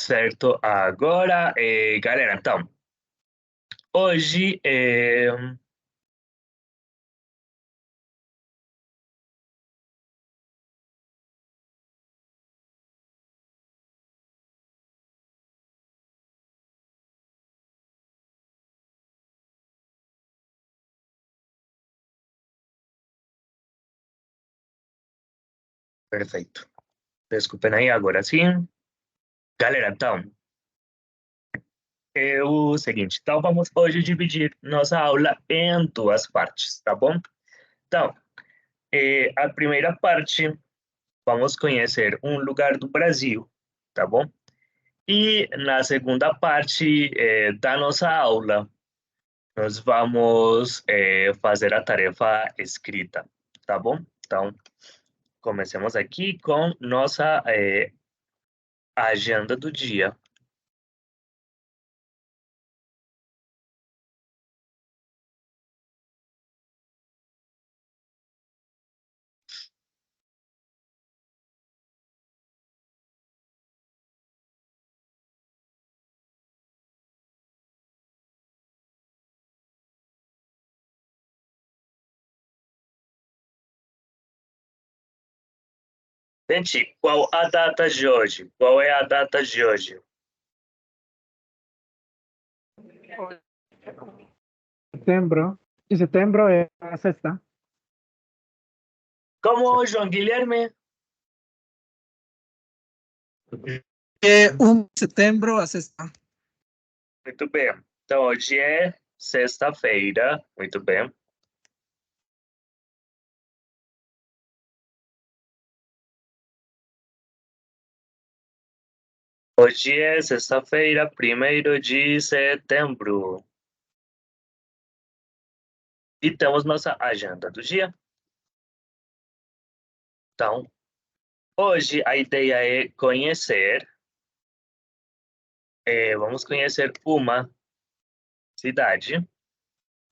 Certo, agora, galera, então, hoje, perfeito. Desculpem aí, agora sim. Galera, então, é o seguinte, então vamos hoje dividir nossa aula em duas partes, tá bom? Então, a primeira parte, vamos conhecer um lugar do Brasil, tá bom? E na segunda parte, da nossa aula, nós vamos, fazer a tarefa escrita, tá bom? Então, comecemos aqui com nossa agenda do dia. Gente, qual a data de hoje? Qual é a data de hoje? Setembro. E setembro é a sexta. Como, João Guilherme? É 1 de setembro a sexta. Muito bem. Então, hoje é sexta-feira. Muito bem. Hoje é sexta-feira, 1º de setembro. E temos nossa agenda do dia. Então, hoje a ideia é conhecer, vamos conhecer uma cidade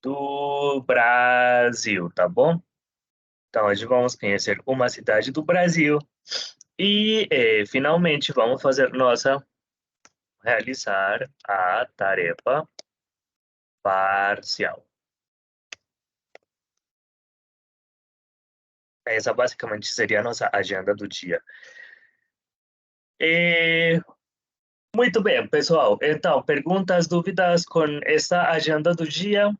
do Brasil, tá bom? Então, hoje vamos conhecer uma cidade do Brasil e, finalmente, vamos realizar a tarefa parcial. Essa basicamente seria a nossa agenda do dia. Muito bem, pessoal. Então, perguntas, dúvidas com essa agenda do dia?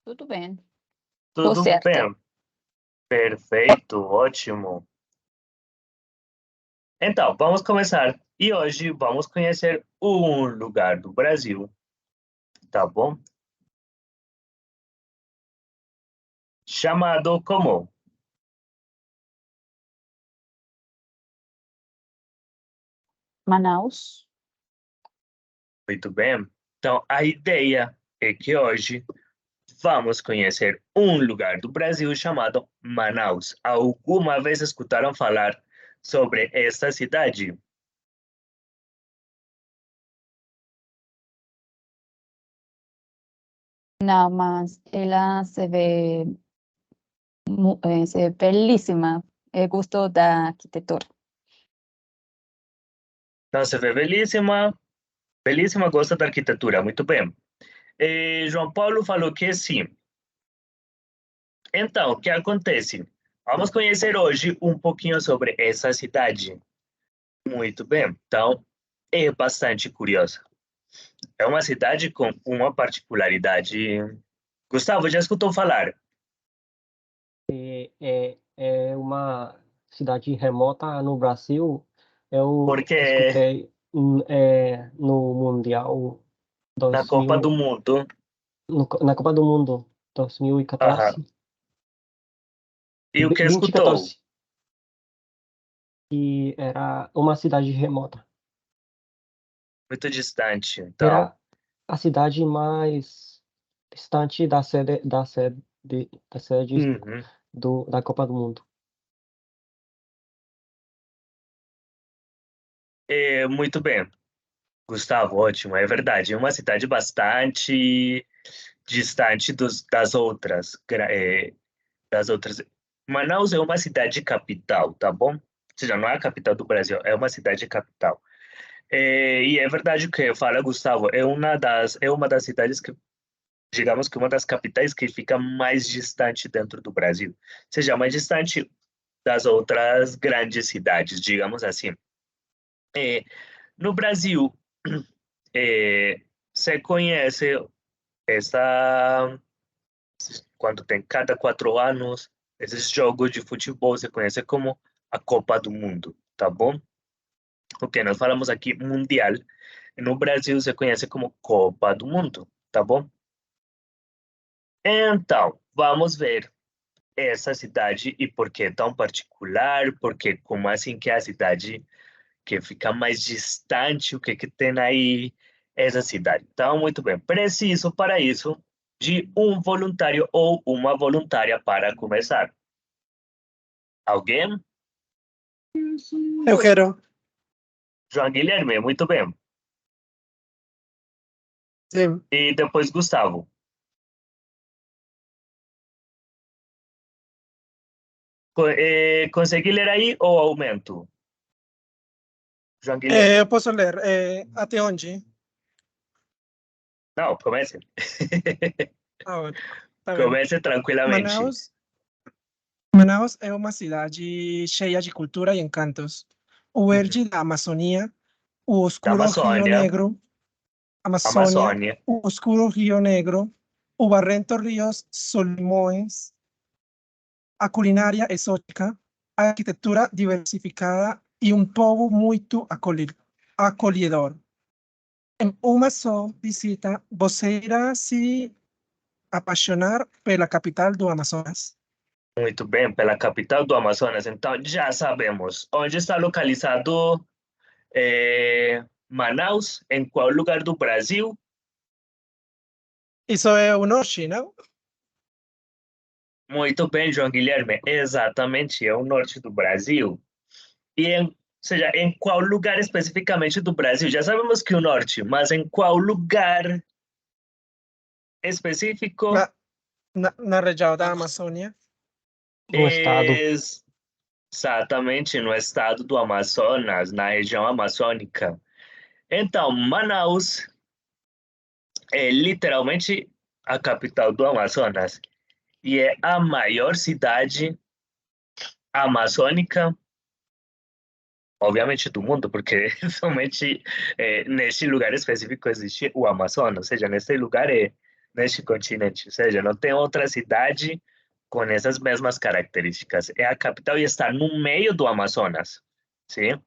Tudo bem. Tudo certo. bem. Perfeito, ótimo. Então, vamos começar. E hoje vamos conhecer um lugar do Brasil, tá bom? Chamado como? Manaus. Muito bem. Então, a ideia é que hoje vamos conhecer um lugar do Brasil chamado Manaus. Alguma vez escutaram falar sobre esta cidade? Não, mas ela se ve belíssima. Eu gosto da arquitetura. Então, você vê belíssima, belíssima, gosta da arquitetura. Muito bem. João Paulo falou que sim. Então, o que acontece? Vamos conhecer hoje um pouquinho sobre essa cidade. Muito bem. Então, é bastante curiosa. É uma cidade com uma particularidade. Gustavo, já escutou falar? É uma cidade remota no Brasil. Eu Porque escutei no Mundial na Copa 2000, do Mundo. na Copa do Mundo Aham. 2014, E o que escutou? 2014, e era uma cidade remota. Muito distante. Então, Era a cidade mais distante da sede uhum. da Copa do Mundo. Muito bem. Gustavo, ótimo, é verdade. É uma cidade bastante distante das outras. Das outras. Manaus é uma cidade capital, tá bom? Ou seja, não é a capital do Brasil, é uma cidade capital. E é verdade o que fala Gustavo, é uma das cidades que, digamos que uma das capitais que fica mais distante dentro do Brasil. Ou seja, mais distante das outras grandes cidades, digamos assim. É, no Brasil, você conhece essa, quando tem cada 4 anos, esses jogos de futebol se conhece como a Copa do Mundo, tá bom? O que nós falamos aqui, Mundial, no Brasil se conhece como Copa do Mundo, tá bom? Então, vamos ver essa cidade e por que tão particular, porque como assim que é a cidade que fica mais distante, o que que tem aí essa cidade. Então, muito bem, preciso para isso de um voluntário ou uma voluntária para começar. Alguém? Eu quero. João Guilherme, muito bem. Sim. E depois Gustavo. Consegue ler aí ou aumento? João Guilherme. Eu posso ler. Até onde? Não, comece. Ótimo. Tá bem. Comece tranquilamente. Manaus é uma cidade cheia de cultura e encantos. O verde da Amazônia, o Da oscuro Rio Amazônia, Negro, Amazônia, Amazônia. o oscuro Rio Negro, o barrento Ríos Solimões, a culinária exótica, a arquitetura diversificada e um povo muito acolhedor. Em uma só visita, você irá se apaixonar pela capital do Amazonas. Muito bem, pela capital do Amazonas. Então, já sabemos onde está localizado Manaus, em qual lugar do Brasil. Isso é o norte, não? Muito bem, João Guilherme. Exatamente, é o norte do Brasil. Ou seja, em qual lugar especificamente do Brasil? Já sabemos que o norte, mas em qual lugar específico? Na, na região da Amazônia. No estado. Exatamente no estado do Amazonas, na região amazônica. Então, Manaus é literalmente a capital do Amazonas e é a maior cidade amazônica, obviamente, do mundo, porque somente neste lugar específico existe o Amazonas, ou seja, neste lugar neste continente, ou seja, não tem outra cidade com essas mesmas características. É a capital e está no meio do Amazonas, sim?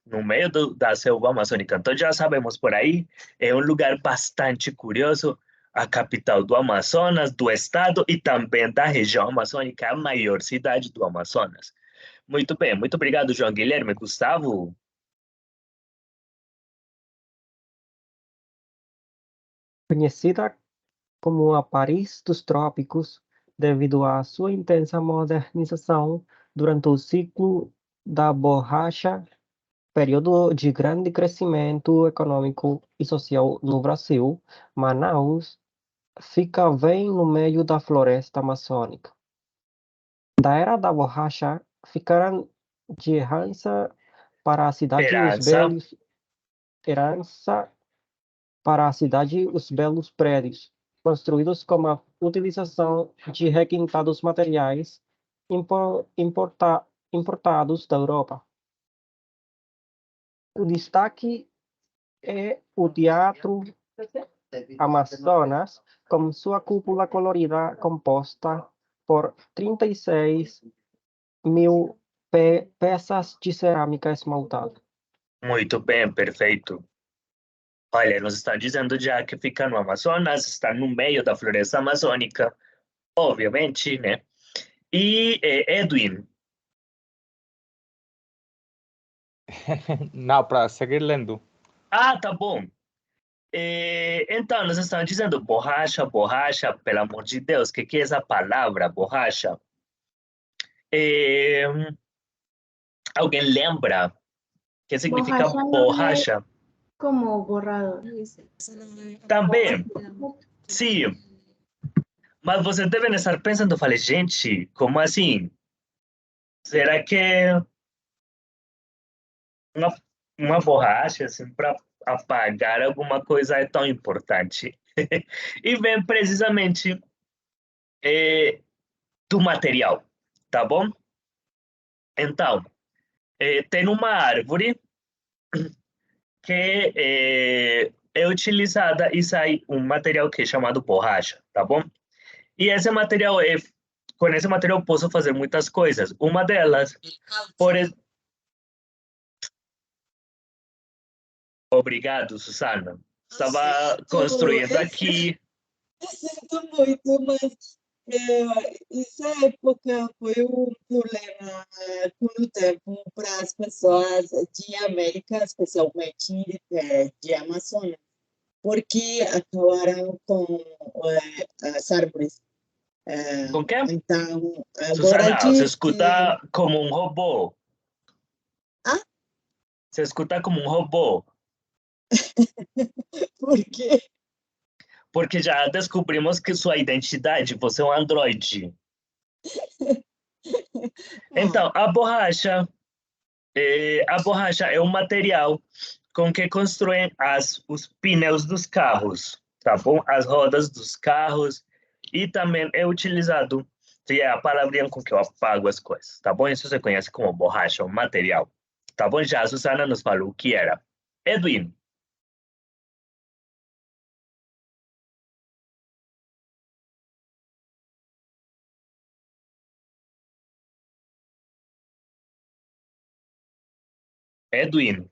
No meio da selva amazônica. Então já sabemos por aí, é um lugar bastante curioso, a capital do Amazonas, do estado e também da região amazônica, a maior cidade do Amazonas. Muito bem, muito obrigado, João Guilherme. Gustavo? Conhecida como a Paris dos Trópicos, devido à sua intensa modernização durante o ciclo da borracha, período de grande crescimento econômico e social no Brasil, Manaus fica bem no meio da floresta amazônica. Da era da borracha, ficaram de para a cidade os Esperança. belos herança para a cidade os belos prédios, construídos com a utilização de requintados materiais importados da Europa. O destaque é o Teatro Amazonas, com sua cúpula colorida composta por 36 mil peças de cerâmica esmaltada. Muito bem, perfeito. Olha, nos está dizendo já que fica no Amazonas, está no meio da floresta amazônica, obviamente, né? E Edwin, Não, para seguir lendo. tá bom. Então, nós estamos dizendo borracha, borracha, pelo amor de Deus, o que é essa palavra, borracha? Alguém lembra? O que significa Borracha não é, borracha? como borrado. Também, sim. Mas vocês devem estar pensando, falei, gente, como assim? Será que uma, uma borracha, assim, para apagar alguma coisa é tão importante? E vem precisamente do material, tá bom? Então, tem uma árvore que é utilizada e sai um material que é chamado borracha, tá bom? E esse material com esse material eu posso fazer muitas coisas. Uma delas, por exemplo, obrigado, Susana. Estava construindo aqui. Eu sinto muito, mas essa época foi um problema com o tempo para as pessoas de América, especialmente de Amazonas, porque acabaram com as árvores. Com quem? Então, agora Susana, você que... escuta como um robô. Ah? Você escuta como um robô. Por quê? Porque já descobrimos que sua identidade, você é um androide. Então, a borracha é um material com que constroem os pneus dos carros, tá bom? As rodas dos carros. E também é utilizado, que é a palavrinha com que eu apago as coisas, tá bom? Isso você conhece como borracha, um material. Tá bom? Já a Susana nos falou o que era. Edwin. Edwin.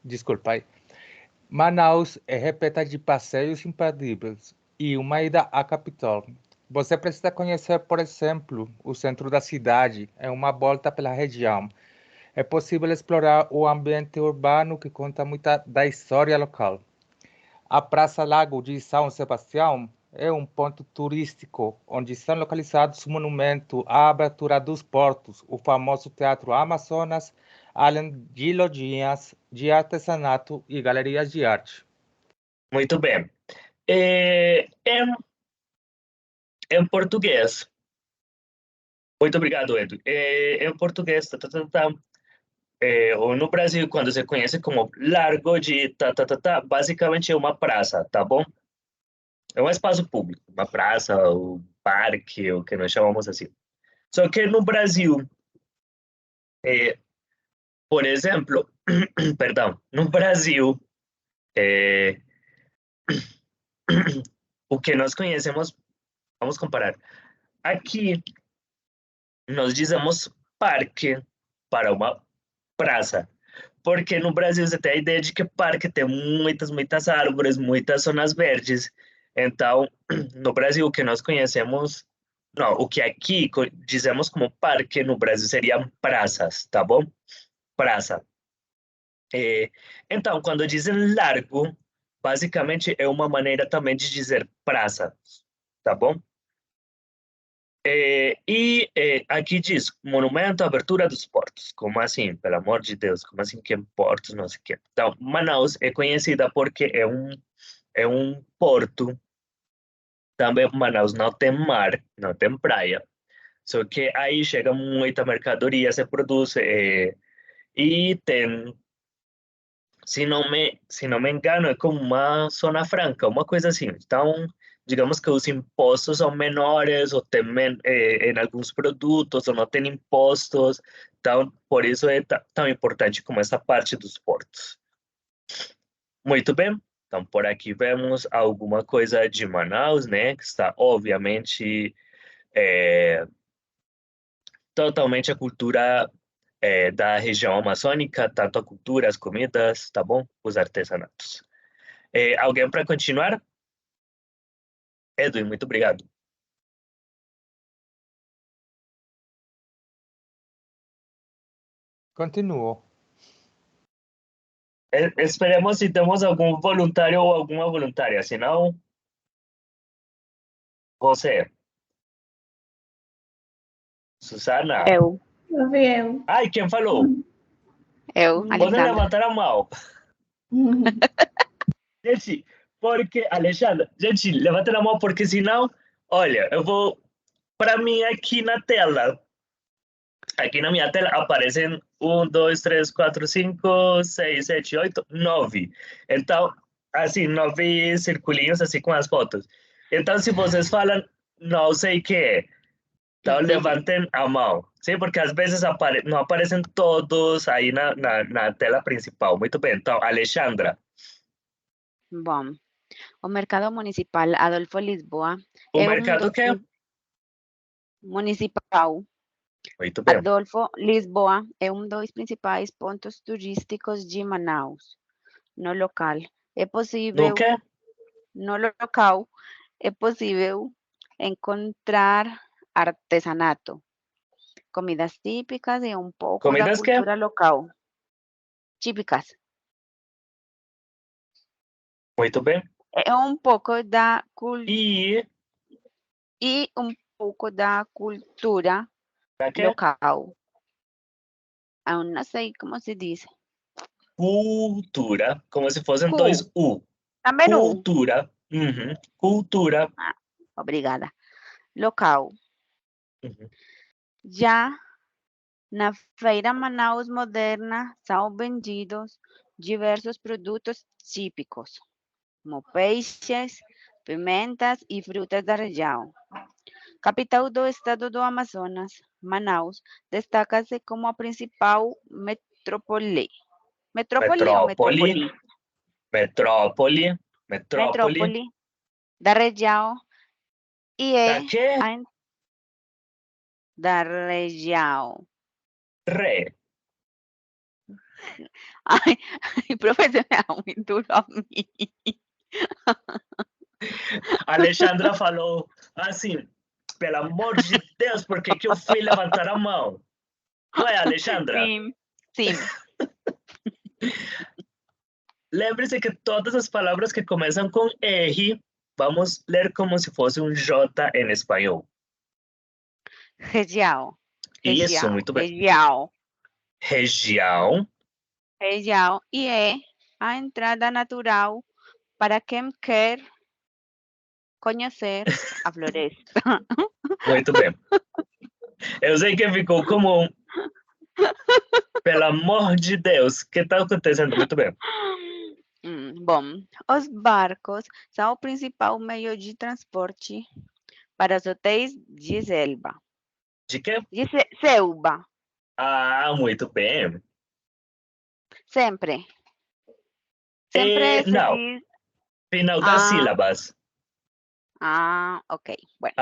Desculpa aí. Manaus é repleta de passeios imperdíveis e uma ida à capital. Você precisa conhecer, por exemplo, o centro da cidade, em uma volta pela região. É possível explorar o ambiente urbano que conta muita da história local. A Praça Lago de São Sebastião é um ponto turístico onde são localizados o monumento à abertura dos portos, o famoso Teatro Amazonas, além de lojinhas de artesanato e galerias de arte. Muito bem. Em português. Muito obrigado, Edu. Em português, ou no Brasil, quando se conhece como Largo de basicamente é uma praça, tá bom? É um espaço público, uma praça, ou parque, o que nós chamamos assim. Só que no Brasil, por exemplo, perdão, no Brasil, o que nós conhecemos, vamos comparar. Aqui, nós dizemos parque para uma praça. Porque no Brasil você tem a ideia de que parque tem muitas árvores, muitas zonas verdes. Então, no Brasil, o que nós conhecemos, não, o que aqui dizemos como parque, no Brasil seriam praças, tá bom? Praça. Então, quando dizem largo, basicamente é uma maneira também de dizer praça, tá bom? Aqui diz monumento à abertura dos portos. Como assim? Pelo amor de Deus, como assim que em portos, não sei o quê. Então, Manaus é conhecida porque é um porto. Também Manaus não tem mar, não tem praia. Só que aí chega muita mercadoria, se produz, e tem, se não me engano, é como uma zona franca, uma coisa assim. Então, digamos que os impostos são menores, ou tem em alguns produtos, ou não tem impostos. Então, por isso é tão importante como essa parte dos portos. Muito bem. Então, por aqui vemos alguma coisa de Manaus, né? Que está, obviamente, totalmente a cultura da região amazônica, tanto a cultura, as comidas, tá bom? Os artesanatos. Alguém para continuar? Edwin, muito obrigado. Continuo. Esperemos se temos algum voluntário ou alguma voluntária, senão você. Susana. Eu. Eu vi eu. Ai, quem falou? Eu, Podem Alexandra. levantar a mão. Gente, porque, Alexandra, gente, levanta a mão, porque senão, olha, eu vou, para mim, aqui na tela, aqui na minha tela aparecem 1, 2, 3, 4, 5, 6, 7, 8, 9. Então, assim, 9 circulinhos, assim, com as fotos. Então, se vocês falam, não sei o que é, então levantem a mão, sim? Porque às vezes não aparecem todos aí na tela principal. Muito bem, então, Alexandra, Bom, o Mercado Municipal Adolfo Lisboa o é mercado que é? municipal Muito bem. Adolfo Lisboa é dos principais pontos turísticos de Manaus. No local é No possível, que? no local é possível encontrar artesanato, comidas típicas e um pouco da Comidas que? cultura local. Típicas. Muito bem. É um pouco da cultura E um pouco da cultura da que? local. Aún não sei como se diz. Cultura, como se fossem Cu. dois U. Também não. Cultura. Uhum. Cultura. Obrigada. Local. Uhum. Já na Feira Manaus Moderna são vendidos diversos produtos típicos, como peixes, pimentas e frutas da região. Capital do estado do Amazonas, Manaus, destaca-se como a principal metrópole. Metrópole ou metrópole? Metrópole. Metrópole da região e é Da que? da região. Re. Ai, profe, se me da muy duro a mí. A Alexandra falou assim, pelo amor de Deus, por que eu fui levantar a mão? Não é, Alexandra? Sim, sim. Lembre-se que todas as palavras que começam com R, vamos ler como se fosse um J em espanhol. Região. Isso, muito bem. Região. Região. Região. E é a entrada natural para quem quer conhecer a floresta. Muito bem. Eu sei que ficou como pelo amor de Deus, o que está acontecendo? Muito bem. Bom, os barcos são o principal meio de transporte para os hotéis de selva. De quê? De selva. Ah, muito bem. Sempre. Sempre se não. diz... Final das sílabas. Ok. Bueno.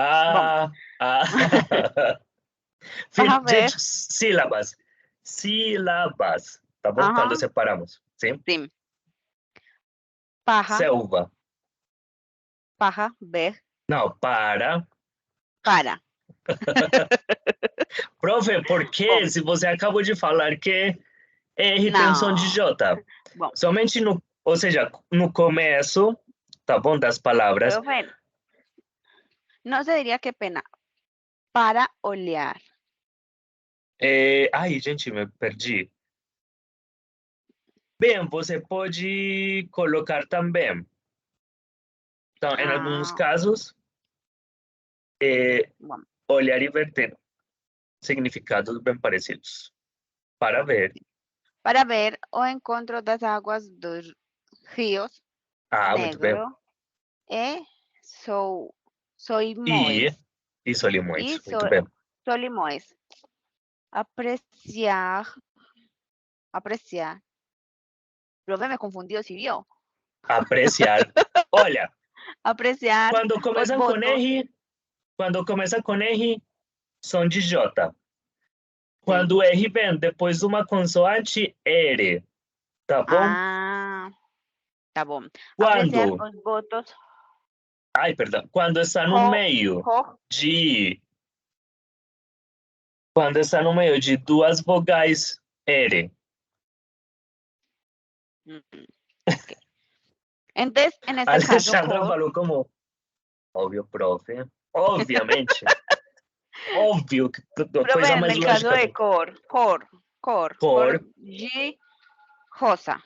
Gente, sílabas. Sílabas. Tá bom? Quando separamos. Sim? Sim. Paja. Selva. Paja, ver. Não, para. Para. Profe, por que se você acabou de falar que R tem som de J? Bom. Somente no, ou seja, no começo, tá bom, das palavras. Profe, não se diria que pena. Para olhar. Ai, gente, me perdi. Bem, você pode colocar também. Então, em alguns casos, olhar e ver tem significados bem parecidos. Para ver. Para ver o encontro das águas dos rios Muito bem. Negro e Solimões. E Solimões. Muito bem. Solimões. Apreciar. Profe, me confundiu, ¿sí vio? Apreciar. Olha. Apreciar. Quando começa com R, som de J. Quando R vem depois de uma consoante, R. Tá bom? Tá bom. Quando? Apreciar os votos. Ai, perdão. Quando está no meio de... Quando está no meio de duas vogais, R. Okay. Entonces, en este Alexandra caso... falou como... Óbvio, profe. Obviamente. Óbvio que coisa mais en el lógica. caso de cor. Cor. Cor. Cor de rosa.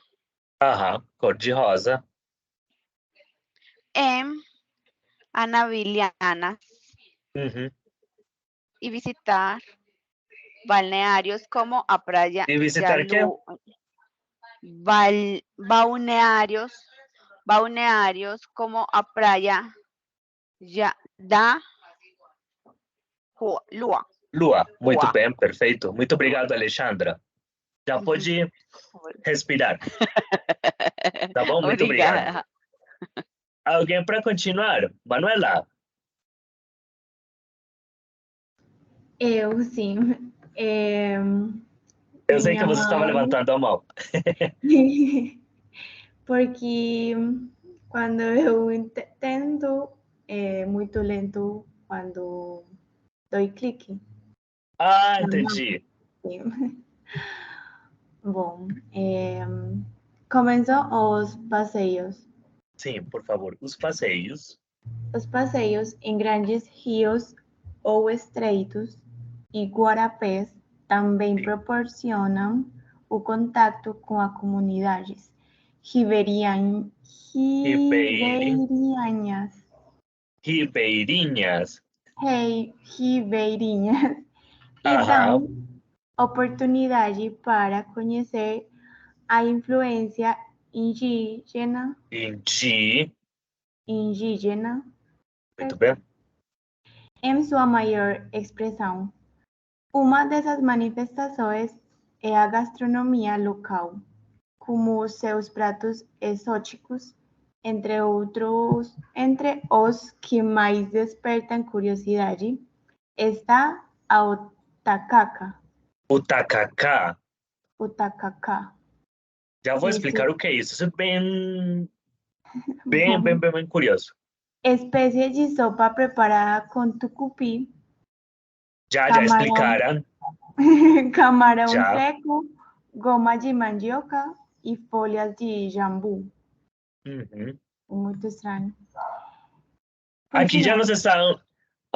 Aham, cor de rosa. Anavilianas Uhum. y visitar balnearios como a Praia E visitar quê? Balnearios como a Praia da Lua. Lua. Muito Lua. bem, perfeito. Muito obrigado, Alexandra. Já pode respirar. Tá bom? Muito obrigado. Obrigada. Alguém para continuar? Manuela. Eu, sim. Eu sei que Minha você estava mãe, levantando a mão. porque quando eu tento, é muito lento quando dou clique. Ah, na mão. entendi. Bom, começam os passeios. Sim, por favor. Os passeios. Os passeios em grandes rios ou estreitos e guarapés também Sim. proporcionam o contato com as comunidades ribeirinhas Ribeirinhas. ribeirinhas e Aham. dão oportunidade para conhecer a influência indígena. Muito bem. Em sua maior expressão. Uma dessas manifestações é a gastronomia local, como seus pratos exóticos, entre os que mais despertam curiosidade, está a tacacá. O tacacá. O tacacá. Já vou explicar o que é isso. Isso é bem curioso. Espécie de sopa preparada com tucupi, Já camarão, explicaram. camarão Já. seco, goma de mandioca e folhas de jambu. Uhum. Muito estranho. Aqui já Continua. nos estão...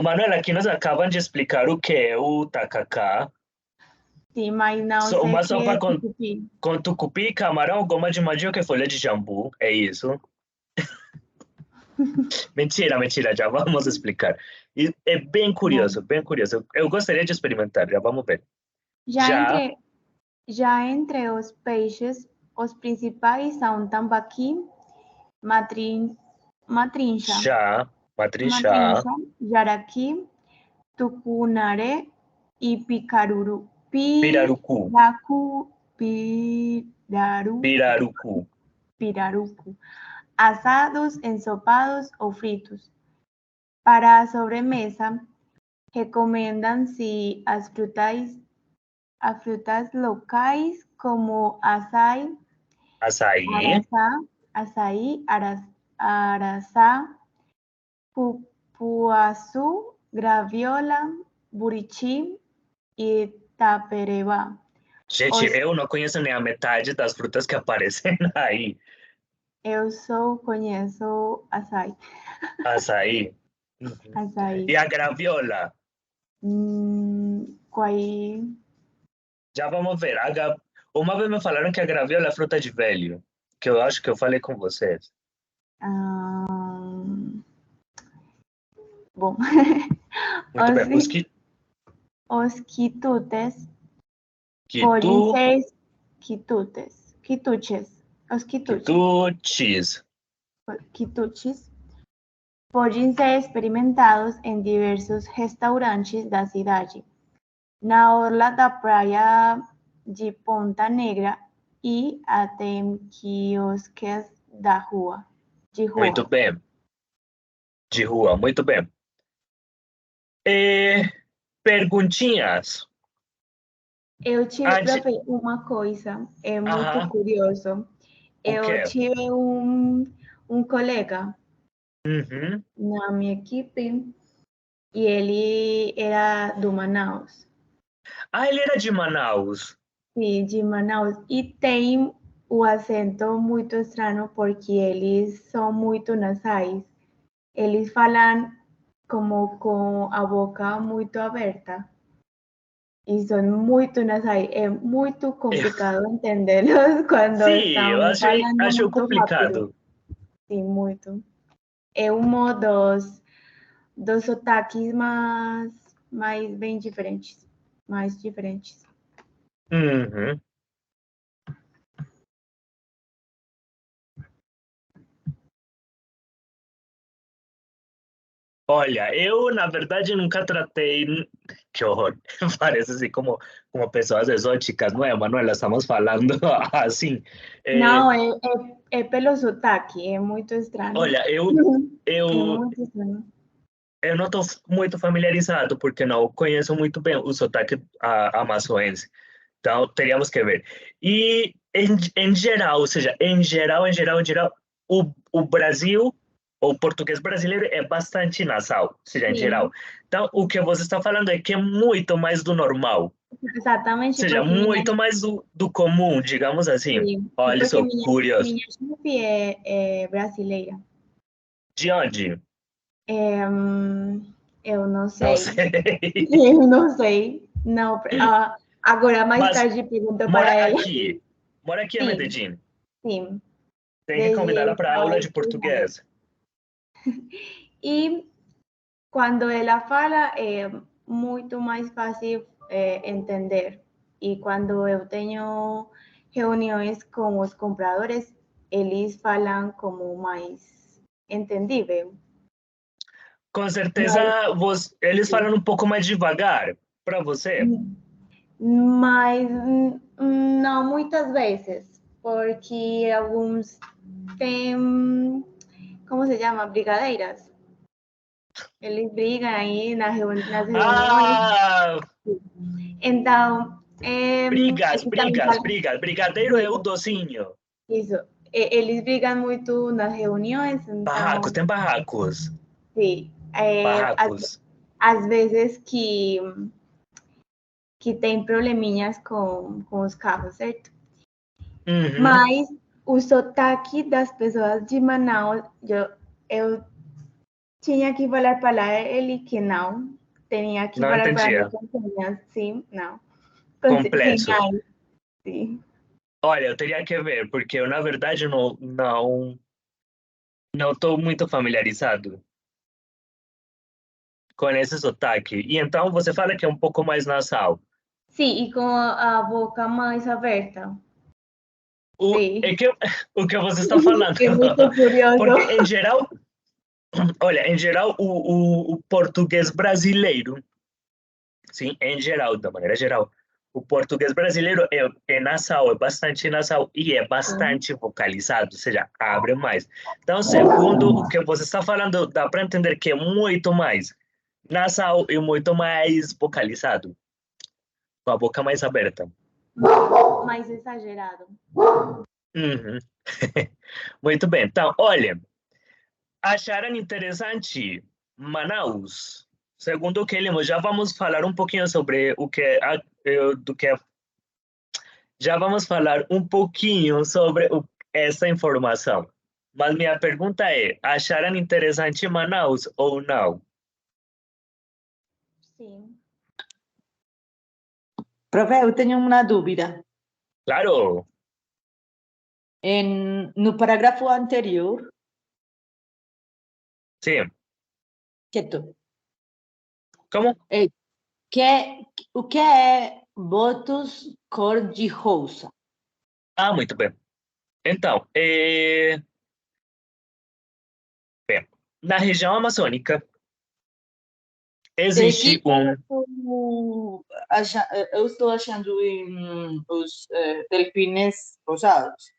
Manuela, aqui nos acabam de explicar o que é o tacacá. Sim, mas não sei Uma que sopa é tucupi. com tucupi, camarão, goma de mandioca e folha de jambu. É isso? Mentira, já vamos explicar. E é bem curioso, bem curioso. Eu gostaria de experimentar, já vamos ver. Já entre os peixes, os principais são tambaqui, matrincha, jaraqui, tucunaré e Pirarucu. Asados, ensopados ou fritos. Para a sobremesa, recomendam-se as frutas locais como açaí, araçá, pupuaçu, graviola, buriti e tapereba. Gente, eu não conheço nem a metade das frutas que aparecem aí. Eu só conheço açaí. Açaí. Açaí. E a graviola? Qual? Já vamos ver. Uma vez me falaram que a graviola é fruta de velho, que eu acho que eu falei com vocês. Bom. Muito bem. Os quitutes podem ser quituches. Os quituches podem ser experimentados em diversos restaurantes da cidade, na orla da praia de Ponta Negra e até em quiosques da rua. Muito bem. De rua, muito bem. Perguntinhas. Eu tive uma coisa, é muito curioso. Eu tive um colega na minha equipe e ele era do Manaus. Ah, ele era de Manaus? Sim, de Manaus. E tem o acento muito estranho porque eles são muito nasais. Eles falam como com a boca muito aberta. e são muito nasais. É muito complicado entendê-los quando Sim, eu estão falando acho muito rápido. complicado. Sim, muito. É dos sotaques mais bem diferentes. Mais diferentes. Uhum. Olha, eu, na verdade, nunca tratei. Que horror! Parece assim como pessoas exóticas, não é, Manuela? Estamos falando assim. Não, é pelo sotaque, é muito estranho. Olha, É eu, muito estranho. eu não estou muito familiarizado, porque não conheço muito bem o sotaque amazonense. Então, teríamos que ver. E, em geral, ou seja, em geral, o Brasil, o português brasileiro é bastante nasal, ou seja, em geral. Sim, Então, o que você está falando é que é muito mais do normal, ou exatamente, seja, porque muito mais do comum, digamos assim. sim, Olha porque só, curioso. minha chefe é brasileira. De onde? Eu não Não sei. sei. Eu não sei. Não, agora mais Mas tarde pergunto mora para ela. aqui. Mora aqui em Sim, Medellín. sim. Tem que convidá-la Desde para aula de português. E quando ela fala, é muito mais fácil entender. E quando eu tenho reuniões com os compradores, eles falam como mais entendível. Com certeza, eles falam um pouco mais devagar para você. Mas não muitas vezes, porque alguns têm, como se chama? Brigadeiras. Eles brigam aí nas reuniões. Ah, Então, eles também falam Brigadeiro é o docinho. isso. Eles brigam muito nas reuniões, Barracos, então, tem barracos. sim. Barracos. Às vezes que tem probleminhas com os carros, certo? Uhum. Mas o sotaque das pessoas de Manaus, eu tinha que falar para ele que não. Tinha que Não falar para ele entendia. com señas, sim, não. Com Complexo. señais, sim. Olha, eu teria que ver, porque eu, na verdade, não estou muito familiarizado com esse sotaque. E então você fala que é um pouco mais nasal. Sim, e com a boca mais aberta. Sim. O que você está falando? É muito curioso. Porque, em geral, olha, em geral, o português brasileiro, sim, em geral, da maneira geral, o português brasileiro é nasal, é bastante nasal e é bastante vocalizado, ou seja, abre mais. Então, segundo o que você está falando, dá para entender que é muito mais nasal e muito mais vocalizado, com a boca mais aberta. Mais exagerado. Uhum. Muito bem. Então, olha, acharam interessante Manaus? Segundo o que lemos, já vamos falar um pouquinho sobre já vamos falar um pouquinho sobre essa informação. Mas minha pergunta é, acharam interessante Manaus ou não? Sim. Profe, eu tenho uma dúvida. Claro. No parágrafo anterior, Sim. quieto. Como? O que é votos cor-de-rosa? Ah, muito bem. Então, bem, na região amazônica existe eu estou achando os delfines rosados,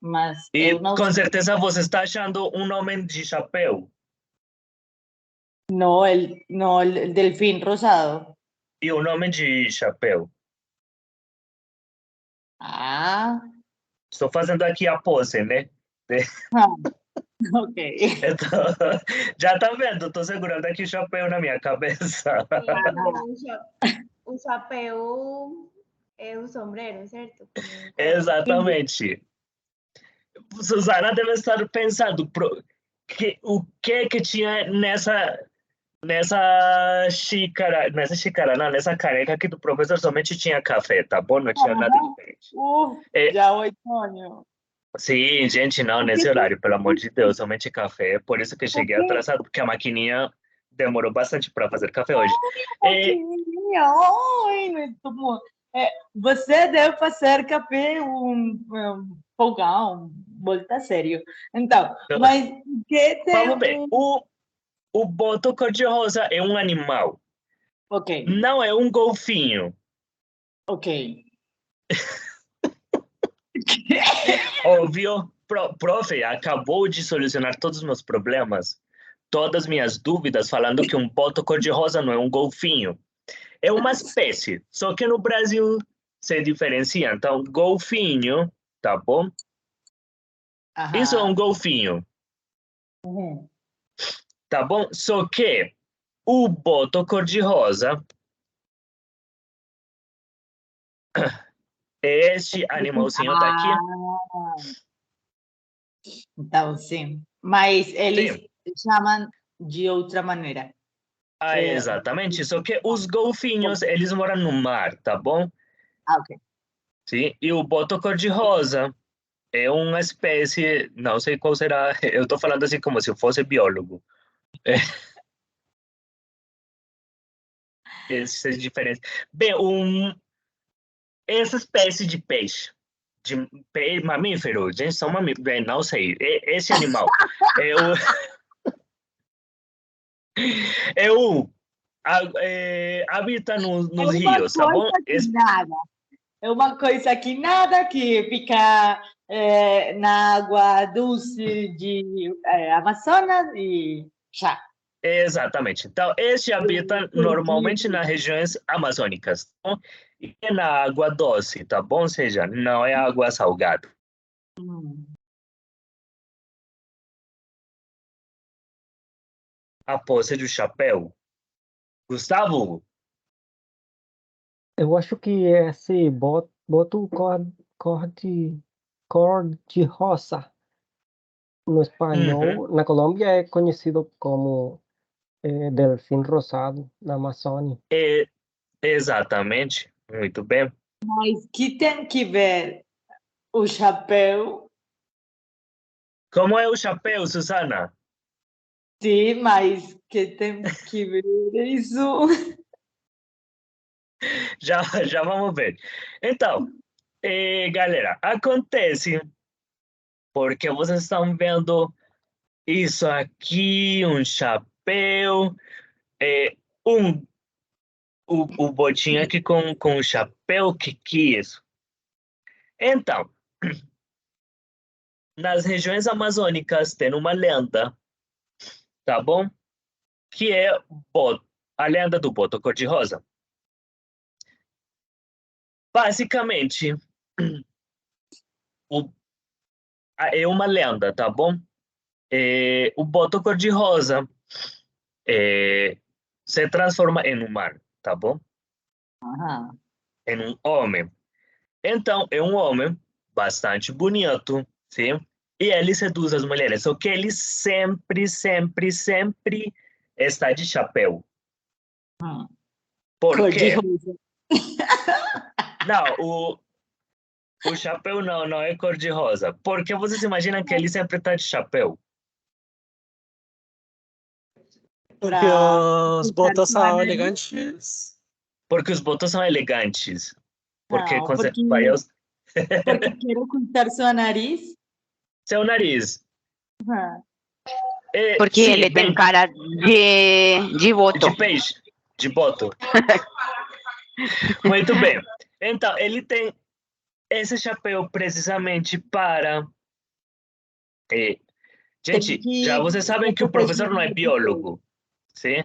mas E eu não com sei. certeza você está achando um nome de chapéu. No, el delfín rosado. E o nome de chapéu. Ah, Estou fazendo aqui a pose, né? ok. Então, já tá vendo? Estou segurando aqui o chapéu na minha cabeça. O chapéu é o sombreiro, certo? Exatamente. Suzana deve estar pensando o que tinha nessa xícara, não, nessa caneca que do professor somente tinha café, tá bom? Não tinha nada diferente. É, Já o Antônio. sim, gente, não, nesse horário, pelo amor de Deus, somente café. Por isso que cheguei atrasado, porque a maquininha demorou bastante para fazer café hoje. É, Ai, muito você deve fazer café fogão, volta sério. Então, mas que tem vamos ver. O boto cor-de-rosa é um animal, Ok, não é um golfinho. ok. Óbvio, profe, acabou de solucionar todos os meus problemas, todas as minhas dúvidas, falando que um boto cor-de-rosa não é um golfinho. É uma espécie, só que no Brasil se diferencia. Então, golfinho, tá bom? Isso é um golfinho, tá bom? Só que o boto cor-de-rosa é este animalzinho daqui. Então, sim. Mas eles Sim. chamam de outra maneira. Exatamente. Só que os golfinhos, eles moram no mar, tá bom? Ok. Sim. E o boto cor-de-rosa é uma espécie, não sei qual será, eu estou falando assim como se eu fosse biólogo. Essa diferença. Bem, essa espécie de peixe, mamífero, gente, são mamíferos, bem, não sei, esse animal habita nos rios, tá bom? É uma coisa que nada, que fica na água doce de Amazonas e já. Exatamente. Então, este habita normalmente nas regiões amazônicas, tá bom? E é na água doce, tá bom? Ou seja, não é água salgada. A pose do chapéu. Gustavo? Eu acho que esse boto cor-de-rosa no espanhol, na Colômbia é conhecido como delfim rosado na Amazônia. Exatamente. Muito bem. Mas que tem que ver o chapéu? Como é o chapéu, Susana? Sim, mas que tem que ver isso? Já vamos ver. Então, galera, acontece porque vocês estão vendo isso aqui, um chapéu, o botinho aqui com o chapéu, que é isso? Então, nas regiões amazônicas tem uma lenda, tá bom? Que é a lenda do boto cor-de-rosa. Basicamente, é uma lenda, tá bom? O boto cor-de-rosa se transforma em um mar, tá bom? Em um homem. Então, é um homem bastante bonito, sim? E ele seduz as mulheres, só que ele sempre, sempre, sempre está de chapéu. Por quê? Não, o chapéu não é cor-de-rosa. Porque vocês imaginam que ele sempre está de chapéu? Porque os botos são elegantes. Porque os botos são elegantes. Porque Não, porque quer ocultar seu nariz. Seu nariz. Porque sim, ele tem cara de boto. De peixe, de boto. Muito bem. Então, ele tem esse chapéu precisamente para... gente, já vocês sabem que o professor não é biólogo, sim?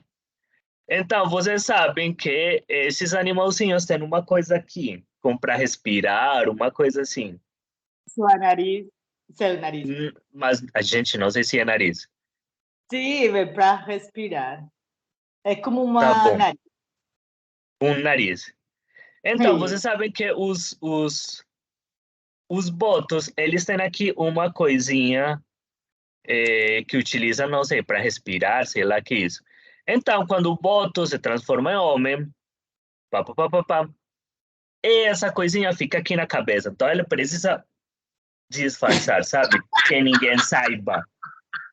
Então, vocês sabem que esses animalzinhos têm uma coisa aqui, como para respirar, uma coisa assim. Seu nariz. Mas a gente não sei se é nariz. Sim, é para respirar. É como uma Tá bom. nariz. Um nariz. Então, Sim. vocês sabem que os botos, eles têm aqui uma coisinha que utilizam, não sei, para respirar, sei lá que é isso. Então, quando o boto se transforma em homem, pá, pá, pá, pá, pá, essa coisinha fica aqui na cabeça. Então, ele precisa disfarçar, sabe? Que ninguém saiba.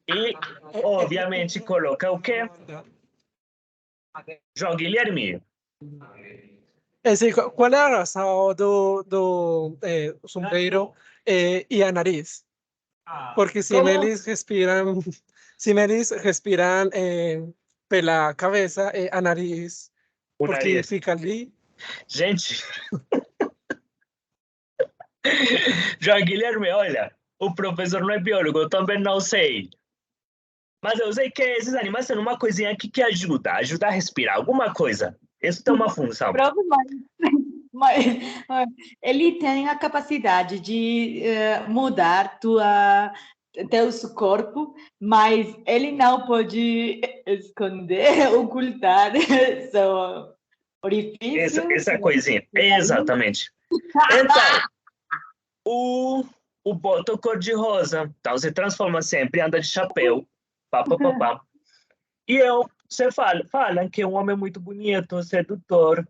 E, obviamente, coloca o quê? João Guilherme. Assim, qual é a razão do sombreiro e a nariz? Porque se Como? eles respiram, se eles respiram pela cabeça, a nariz, O porque nariz. fica ali. Gente, João Guilherme, olha, o professor não é biólogo, eu também não sei. Mas eu sei que esses animais têm uma coisinha aqui que ajuda a respirar, alguma coisa. Isso tem uma função. Prof, mas ele tem a capacidade de mudar teus corpo, mas ele não pode esconder, ocultar seu orifício. Essa coisinha, exatamente. Então, o boto cor-de-rosa, então se transforma sempre, anda de chapéu, pá, pá, pá, pá. E você fala que é um homem muito bonito, sedutor,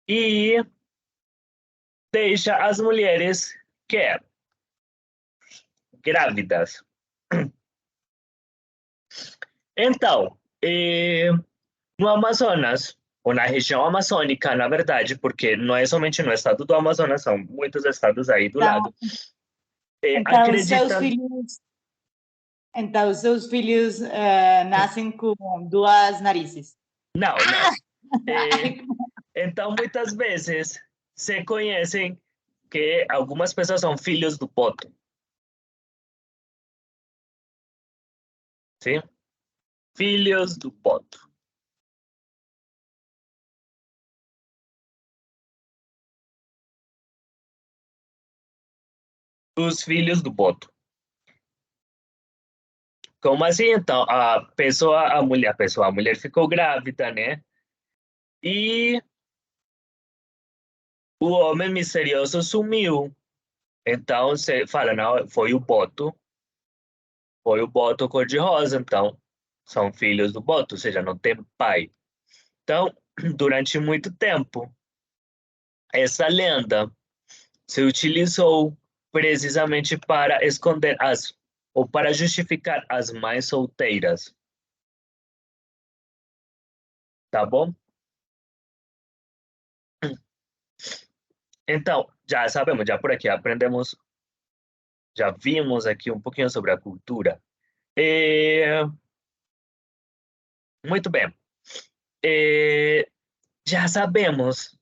e deixa as mulheres grávidas. Então, no Amazonas, ou na região amazônica, na verdade, porque não é somente no estado do Amazonas, são muitos estados aí do lado, Então, acreditam... seus filhos nascem com duas narizes. Não. Então, muitas vezes, se conhecem que algumas pessoas são filhos do boto. Sim? Filhos do boto. Os filhos do boto. Como assim, então? A mulher ficou grávida, né? E o homem misterioso sumiu. Então, você fala, não, foi o boto cor-de-rosa, então são filhos do boto, ou seja, não tem pai. Então, durante muito tempo, essa lenda se utilizou precisamente para esconder ou para justificar as mães solteiras. Tá bom? Então, já sabemos, já por aqui aprendemos, já vimos aqui um pouquinho sobre a cultura. Muito bem. Já sabemos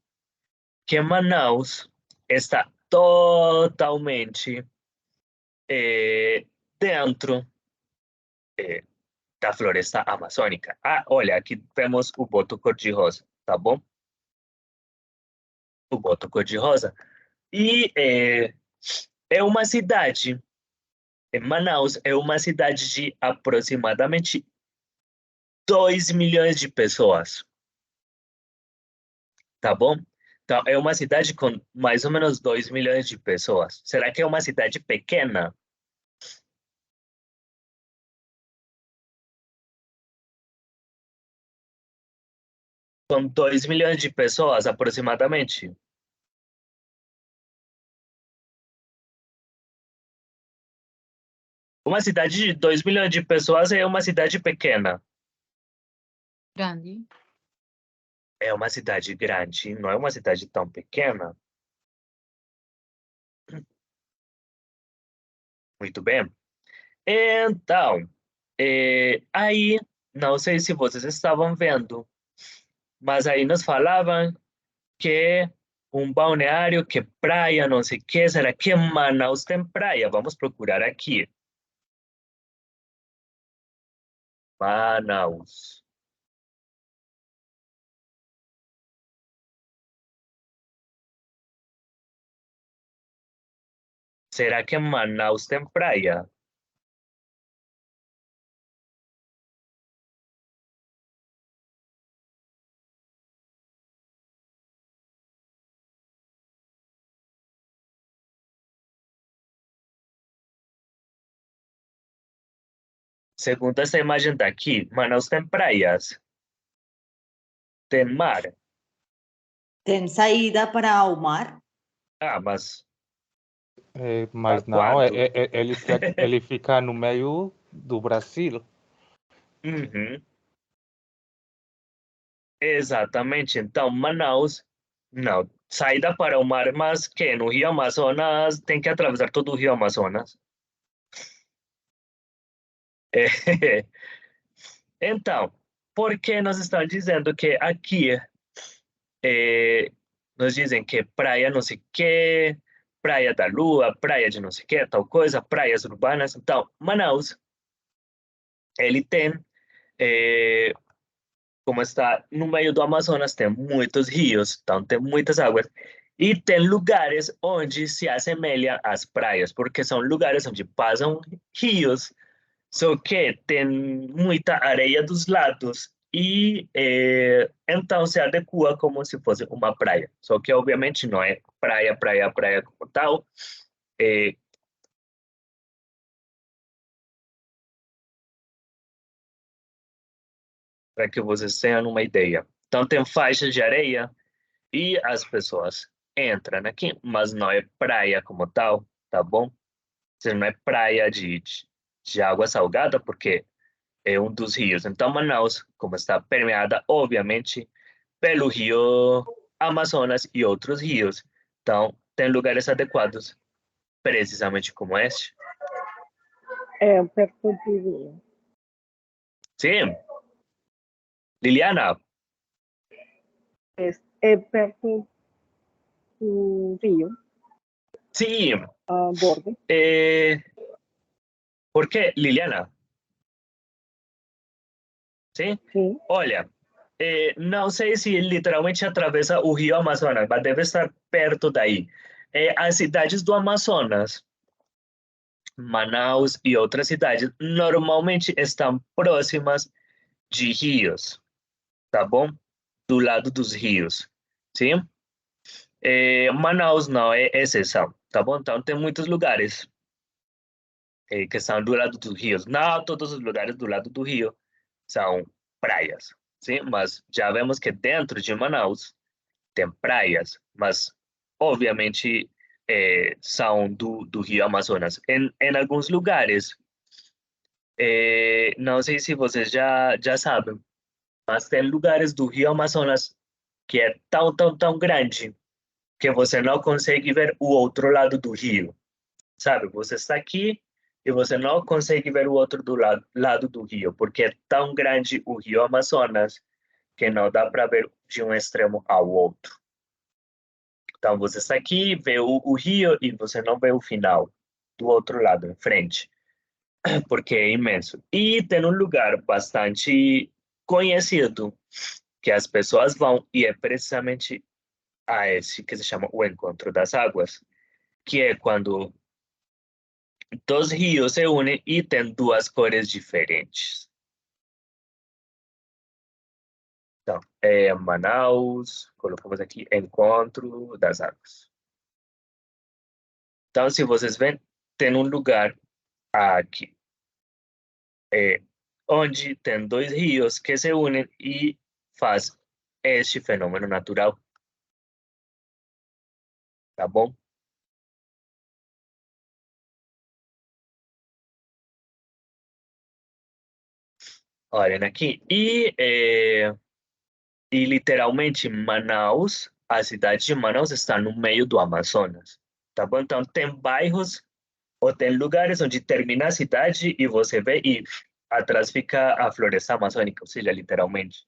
que Manaus está totalmente dentro da floresta amazônica. Olha, aqui vemos o boto cor-de-rosa, tá bom? O boto cor-de-rosa. E uma cidade, Manaus é uma cidade de aproximadamente 2 milhões de pessoas, tá bom? Então, é uma cidade com mais ou menos 2 milhões de pessoas. Será que é uma cidade pequena? Com 2 milhões de pessoas, aproximadamente. Uma cidade de 2 milhões de pessoas é uma cidade pequena. Grande. É uma cidade grande, não é uma cidade tão pequena. Muito bem. Então, aí, não sei se vocês estavam vendo, mas aí nos falavam que um balneário, que praia, não sei o que, será que Manaus tem praia? Vamos procurar aqui. Manaus. Será que Manaus tem praia? Segundo essa imagem daqui, Manaus tem praias. tem mar. Tem saída para o mar? Ah, mas Mas pra não, quanto? ele fica no meio do Brasil. Uhum. Exatamente. Então, Manaus, não. Saída para o mar, mas que no Rio Amazonas tem que atravessar todo o Rio Amazonas. É. Então, por que nós estamos dizendo que aqui nos dizem que praia não sei o quê, praia da lua, praia de não sei o quê, tal coisa, praias urbanas. Então, Manaus, ele tem, eh, como está no meio do Amazonas, tem muitos rios, então tem muitas águas. E tem lugares onde se assemelha às praias, porque são lugares onde passam rios, só que tem muita areia dos lados e então se adequa como se fosse uma praia. Só que obviamente não é praia, praia, praia como tal. É, para que vocês tenham uma ideia. Então tem faixas de areia e as pessoas entram aqui, mas não é praia como tal, tá bom? Você não é praia de água salgada, porque é um dos rios. Então, Manaus, como está permeada, obviamente, pelo rio Amazonas e outros rios. Então, tem lugares adequados, precisamente como este. É perto do Rio. Sim, Liliana, É perto do Rio, sim. borde. ¿Por qué, Liliana? ¿Sí? Sim. Olha, não sei se literalmente atravessa o rio Amazonas, mas deve estar perto daí. As cidades do Amazonas, Manaus e outras cidades, normalmente estão próximas de rios, tá bom? Do lado dos rios, sim? Manaus não é exceção, tá bom? Então tem muitos lugares que são do lado dos rios. Não todos os lugares do lado do rio são praias, sim? Mas já vemos que dentro de Manaus tem praias, mas obviamente são do rio Amazonas. Em alguns lugares, não sei se vocês já sabem, mas tem lugares do rio Amazonas que é tão, tão, tão grande que você não consegue ver o outro lado do rio, sabe? Você está aqui e você não consegue ver o outro lado do rio, porque é tão grande o rio Amazonas que não dá para ver de um extremo ao outro. Então, você está aqui, vê o rio e você não vê o final do outro lado, em frente, porque é imenso. E tem um lugar bastante conhecido que as pessoas vão e é precisamente a esse que se chama o Encontro das Águas, que é quando dois rios se unem e tem duas cores diferentes. Então, é Manaus, colocamos aqui Encontro das Águas. Então, se vocês veem, tem um lugar aqui, onde tem dois rios que se unem e faz este fenômeno natural. Tá bom? Olhem aqui. E literalmente Manaus, a cidade de Manaus está no meio do Amazonas. Tá bom? Então tem bairros ou tem lugares onde termina a cidade e você vê e atrás fica a floresta amazônica, ou seja, literalmente.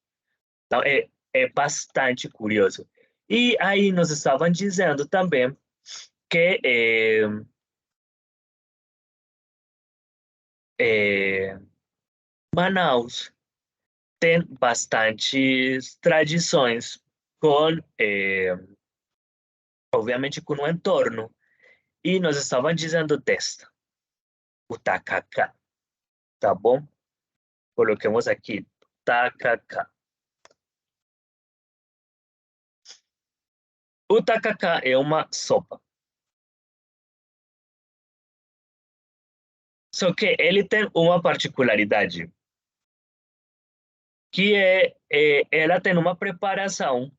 Então é bastante curioso. E aí nos estavam dizendo também que Manaus tem bastantes tradições com, obviamente, com o entorno. E nós estavam dizendo desta, o tacacá, tá bom? Coloquemos aqui, tacacá. O tacacá é uma sopa. Só que ele tem uma particularidade. que ela tem uma preparação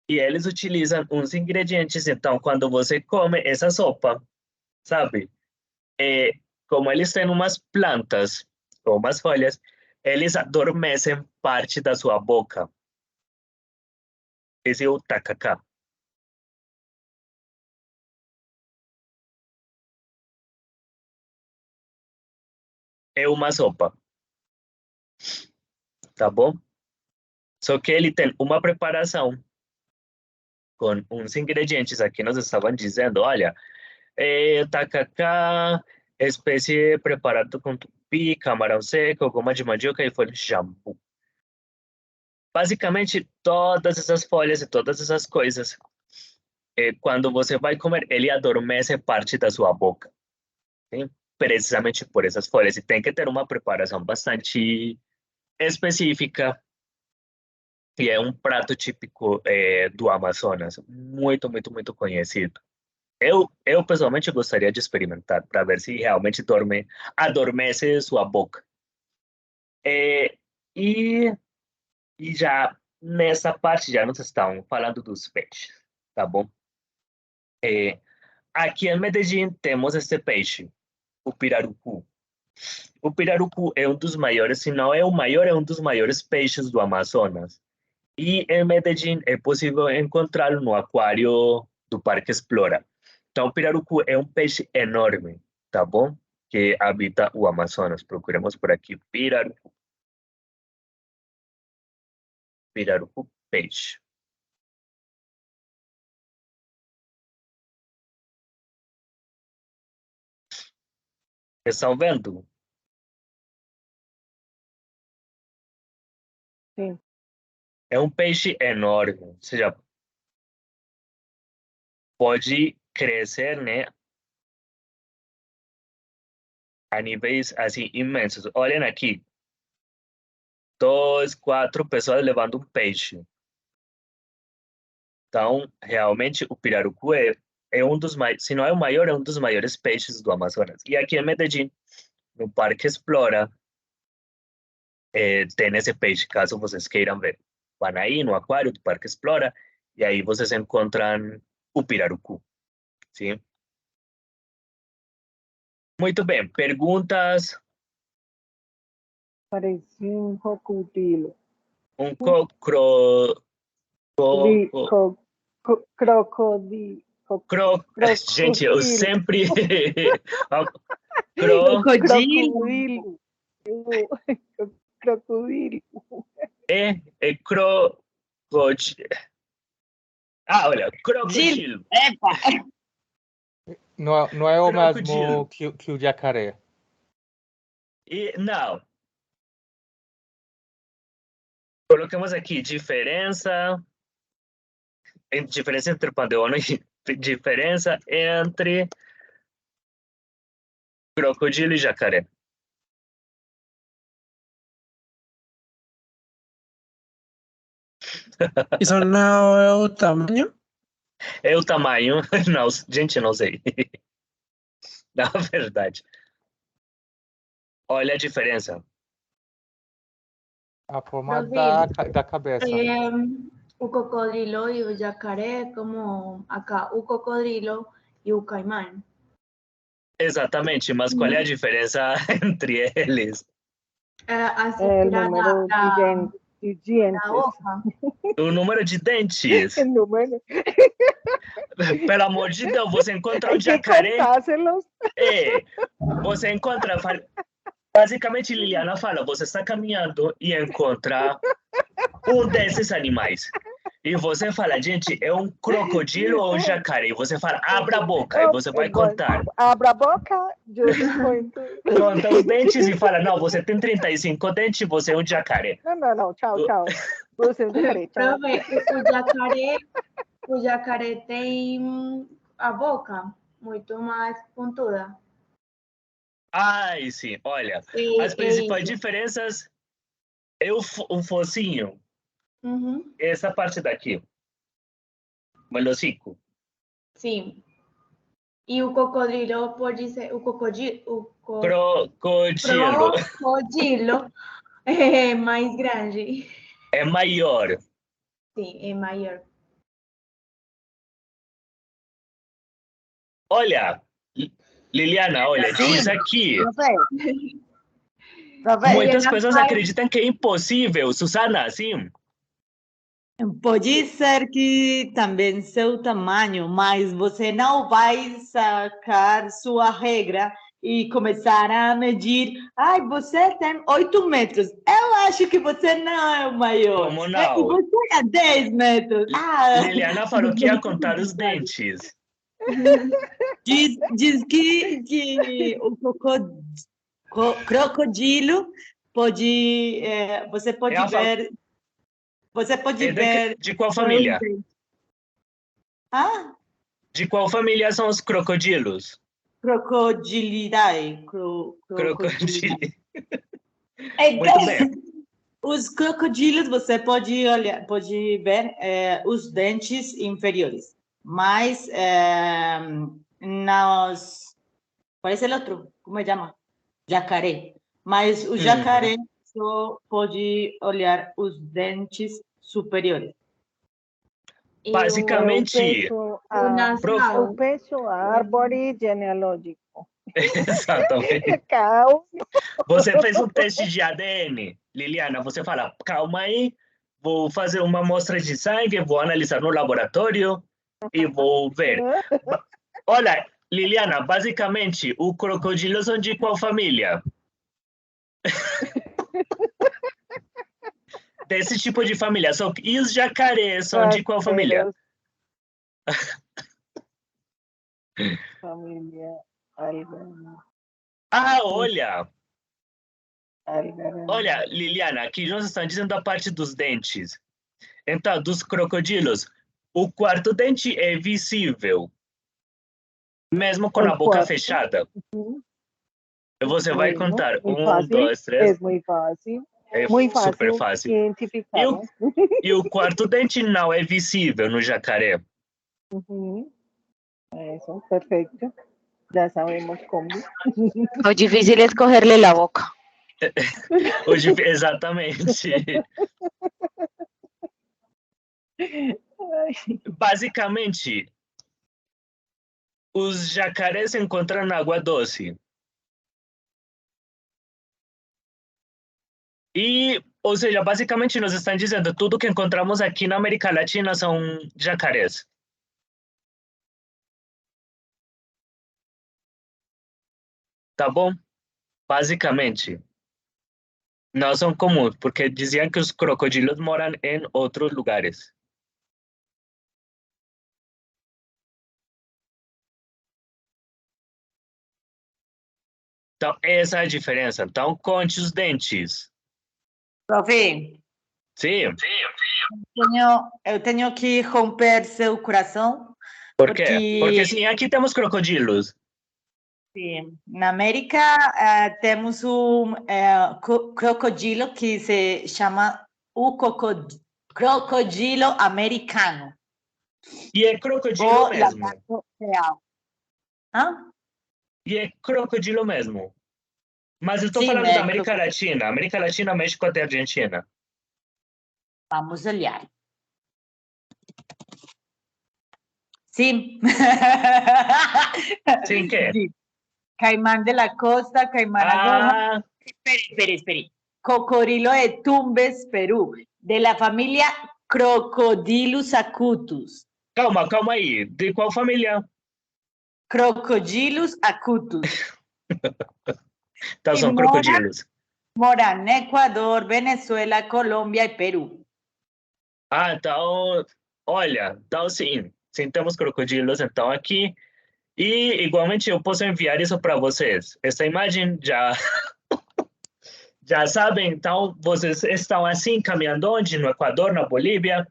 e eles utilizam uns ingredientes. Então, quando você come essa sopa, sabe? Como eles têm umas plantas ou umas folhas, eles adormecem parte da sua boca. Esse é o tacacá. É uma sopa, tá bom? Só que ele tem uma preparação com uns ingredientes. Aqui nós estavam dizendo, olha, tacacá, espécie preparado com tupi, camarão seco, goma de mandioca e folha de jambu. Basicamente, todas essas folhas e todas essas coisas, quando você vai comer, ele adormece parte da sua boca. Sim? Precisamente por essas folhas. E tem que ter uma preparação bastante específica. E é um prato típico do Amazonas, muito, muito, muito conhecido. Eu pessoalmente gostaria de experimentar para ver se realmente adormece sua boca. E, e já nessa parte já nós estamos falando dos peixes, tá bom? Aqui em Medellín temos este peixe, o pirarucu. O pirarucu é um dos maiores, se não é o maior, é um dos maiores peixes do Amazonas. E em Medellín é possível encontrá-lo no aquário do Parque Explora. Então, o pirarucu é um peixe enorme, tá bom? Que habita o Amazonas. Procuremos por aqui, pirarucu. Pirarucu, peixe. Estão vendo? Sim. É um peixe enorme, ou seja, pode crescer, né, a níveis assim imensos. Olhem aqui, 2, 4 pessoas levando um peixe. Então, realmente, o pirarucu é um dos maiores, se não é o maior, é um dos maiores peixes do Amazonas. E aqui em Medellín, no Parque Explora, tem esse peixe, caso vocês queiram ver. Vão aí no aquário do Parque Explora e aí vocês encontram o pirarucu. Sim? Muito bem, perguntas? Parecia um crocodilo. Um Crocodilo. Gente, eu sempre... Crocodilo. Crocodilo. Crocodilo. Ah, olha, crocodilo. Epa! Não é o Crocodilo. mesmo que o jacaré. Não. Colocamos aqui diferença entre pandeona e diferença entre crocodilo e jacaré. Isso não é o tamanho? É o tamanho? Não, gente, não sei. Na verdade. Olha a diferença. A forma Brasil. da cabeça. O cocodrilo e o jacaré, como acá, o cocodrilo e o caimán. Exatamente, mas qual é a diferença entre eles? A El estrutura número de dientes. da hoja. O número de dentes. El número. Pelo amor de Deus, você encontra um Hay que jacaré. contárselos. Você encontra. Basicamente, Liliana fala: você está caminhando e encontra um desses animais. E você fala, gente, é um crocodilo ou um jacaré? E você fala, abra a boca, e você vai contar. Abra a boca, eu conto. Conta os dentes e fala, não, você tem 35 dentes, você é um jacaré. Não, tchau. Você é um jacaré, tchau. Profe, o jacaré tem a boca muito mais pontuda. Ai, sim, olha, as principais diferenças é o focinho. Uhum. Essa parte daqui. O hocico. Sim. E o cocodrilo pode ser... Crocodilo É mais grande. É maior. Sim, é maior. Olha, Liliana, olha, diz aqui. Profe, Muitas pessoas acreditam que é impossível, Susana, sim. pode ser que também seu tamanho, mas você não vai sacar sua regra e começar a medir. Ai, você tem 8 metros. Eu acho que você não é o maior. Como E não? você é 10 metros. Ah, Liliana falou que ia contar os dentes. diz que o crocodilo pode, você pode É a fa- ver, você pode É ver. de qual família? Ah, De qual família são os crocodilos? crocodilidae. Crocodilo. Então, Muito bem. os crocodilos você pode olhar, pode ver os dentes inferiores, mas qual é o outro? Como se chama? Jacaré. Mas o jacaré só pode olhar os dentes superiores. Basicamente, nasal. Eu penso árvore genealógico. exatamente. Calma. Você fez um teste de ADN, Liliana, você fala, calma aí, vou fazer uma amostra de sangue, vou analisar no laboratório e vou ver. Olha, Liliana, basicamente, o crocodilo são de qual família? Desse tipo de família. E os jacarés são de qual família? Família Algarve. Ah, olha! Algarve. Olha, Liliana, aqui nós estamos dizendo a parte dos dentes. Então, dos crocodilos, o quarto dente é visível, mesmo com a boca fechada. Você vai contar um, dois, três. É muito fácil. É Muito fácil, super fácil. identificar. E o quarto dente não é visível no jacaré. Isso, perfeito. Já sabemos como. O difícil es cogerle la boca. Hoje, exatamente. Basicamente, os jacarés se encontram na água doce. E, ou seja, basicamente nós estamos dizendo tudo que encontramos aqui na América Latina são jacarés. Tá bom? Basicamente. Não são comuns, porque diziam que os crocodilos moram em outros lugares. Então, essa é a diferença. Então, conte os dentes. Profe, Sim. eu tenho que romper seu coração. Por quê? Porque sim, aqui temos crocodilos. Sim. Na América temos um crocodilo que se chama o crocodilo americano. E é crocodilo mesmo. Lagarto real. Hã? E é crocodilo mesmo. Mas eu estou Sim, falando é da América Latina. América Latina, México até Argentina. Vamos olhar. Sim. Sim, que? Sí. Caimán de la Costa, Caimán Agoma. Espere. Cocodrilo de Tumbes, Perú, de la familia Crocodilus acutus. Calma aí. De qual família? Crocodilus acutus. Então, são crocodilos. Mora no Equador, Venezuela, Colômbia e Peru. Ah, então, olha, então sim temos crocodilos então aqui. E igualmente eu posso enviar isso para vocês. Essa imagem já sabem, então vocês estão assim caminhando onde? No Equador, na Bolívia,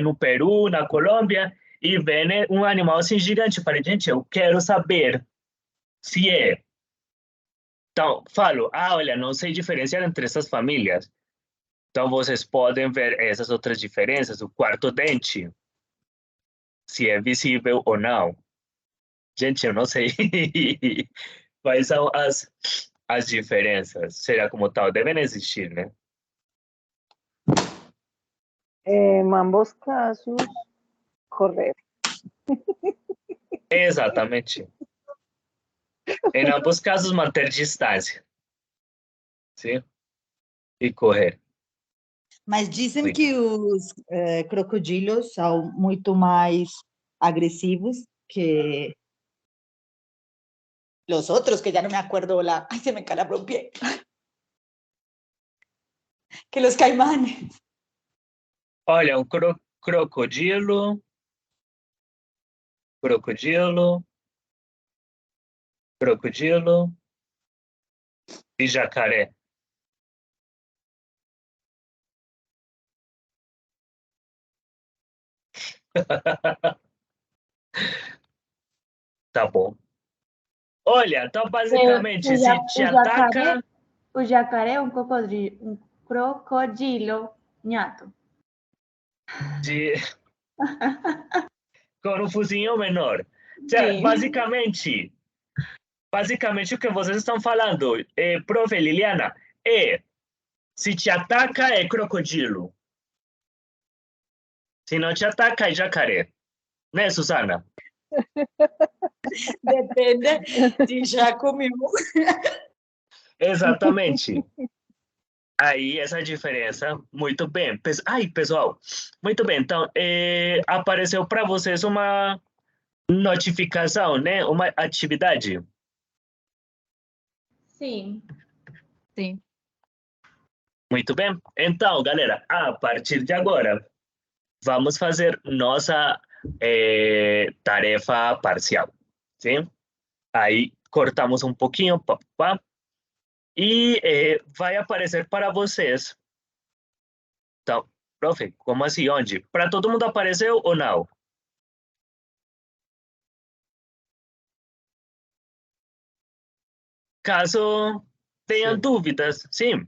no Peru, na Colômbia, e vem um animal assim gigante. Falei, gente, eu quero saber se é. Então, falo, olha, não sei diferenciar entre essas famílias. Então, vocês podem ver essas outras diferenças, o quarto dente, se é visível ou não. Gente, eu não sei quais são as diferenças, seja como tal, devem existir, né? En ambos casos, correr. Exatamente. Em ambos casos, manter distância, sim? E correr. Mas dizem Sim. que os crocodilos são muito mais agressivos que los otros, que ya no me acuerdo la... Ay, se me calabró un pie. Que los caimanes. Olha, um crocodilo, crocodilo e jacaré. Tá bom. Olha, então basicamente, se te ataca, O jacaré é um crocodilo nhato. de... com um focinho menor. Cioè, Sim. basicamente o que vocês estão falando, profe Liliana, se te ataca é crocodilo. Se não te ataca é jacaré. Né, Susana? Depende se já comeu. Exatamente. Aí, essa diferença, muito bem. Ai, pessoal, muito bem. Então, apareceu para vocês uma notificação, né? Uma atividade. Sim. Sim. Muito bem. Então, galera, a partir de agora, vamos fazer nossa tarefa parcial, sim? Aí, cortamos um pouquinho, pá. E vai aparecer para vocês. Então, profe, como assim? Onde? Para todo mundo apareceu ou não? Caso tenham Sim. dúvidas, sim.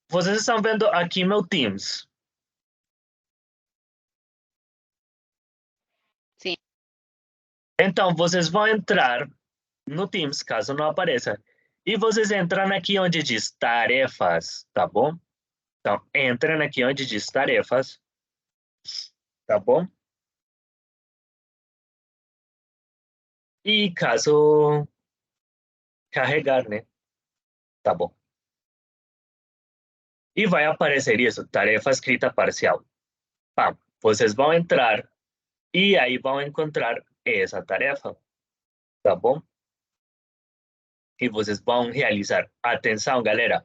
Vocês estão vendo aqui meu Teams. Sim. Então, vocês vão entrar no Teams, caso não apareça. E vocês entram aqui onde diz tarefas, tá bom? Então, entrem aqui onde diz tarefas, tá bom? E caso carregar, né? Tá bom. E vai aparecer isso, tarefa escrita parcial. Pá, vocês vão entrar e aí vão encontrar essa tarefa, tá bom? E vocês vão realizar. Atenção, galera.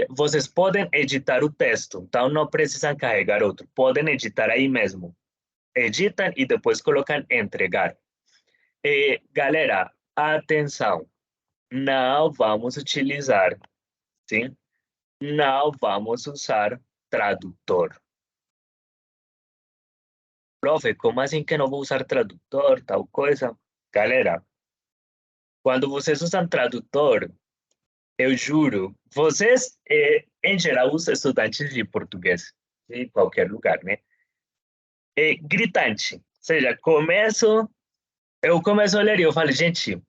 Vocês podem editar o texto, então não precisam carregar outro. Podem editar aí mesmo. Editam e depois colocam entregar. Galera, atenção. Não vamos utilizar, sim? Não vamos usar tradutor. Profe, como assim que não vou usar tradutor, tal coisa? Galera, quando vocês usam tradutor, eu juro, vocês, em geral, os estudantes de português, de qualquer lugar, né? É gritante. Ou seja, eu começo a ler e eu falo, gente,